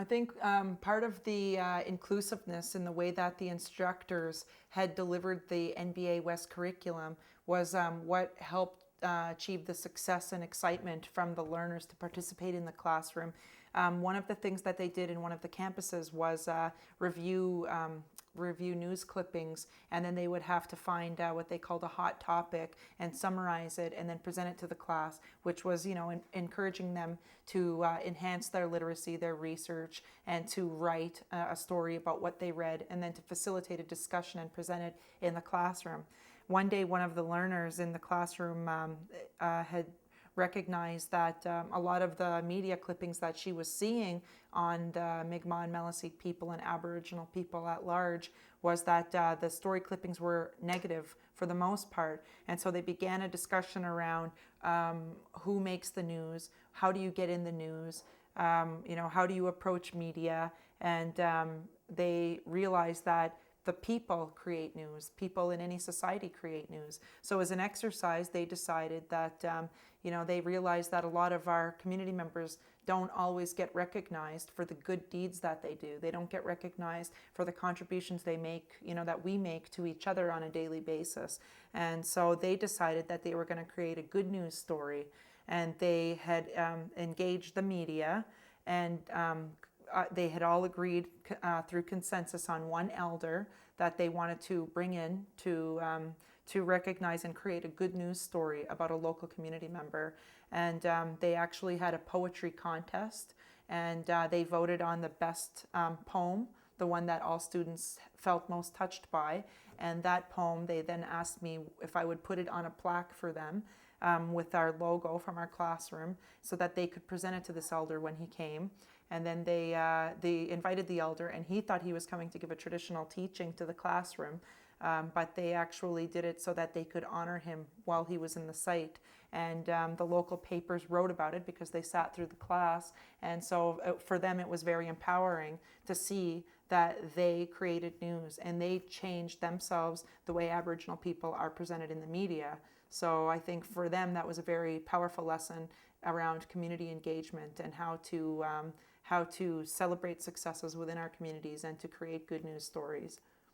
I think part of the inclusiveness in the way that the instructors had delivered the NBAWES curriculum was what helped achieve the success and excitement from the learners to participate in the classroom. One of the things that they did in one of the campuses was review news clippings, and then they would have to find what they called a hot topic and summarize it and then present it to the class, which was, encouraging them to enhance their literacy, their research, and to write a story about what they read, and then to facilitate a discussion and present it in the classroom. One day, one of the learners in the classroom had recognized that a lot of the media clippings that she was seeing on the Mi'kmaq and Maliseet people and Aboriginal people at large was that the story clippings were negative for the most part. And so they began a discussion around who makes the news, how do you get in the news, how do you approach media, and they realized that the people create news. People in any society create news. So as an exercise, they decided that, they realized that a lot of our community members don't always get recognized for the good deeds that they do. They don't get recognized for the contributions they make, that we make to each other on a daily basis. And so they decided that they were going to create a good news story. And they had engaged the media, and they had all agreed through consensus on one elder that they wanted to bring in to recognize and create a good news story about a local community member. And they actually had a poetry contest, and they voted on the best poem, the one that all students felt most touched by. And that poem, they then asked me if I would put it on a plaque for them with our logo from our classroom so that they could present it to this elder when he came. And then they invited the elder, and he thought he was coming to give a traditional teaching to the classroom, but they actually did it so that they could honor him while he was in the site. And the local papers wrote about it because they sat through the class. And so for them, it was very empowering to see that they created news and they changed themselves the way Aboriginal people are presented in the media. So I think for them, that was a very powerful lesson around community engagement and how to celebrate successes within our communities and to create good news stories.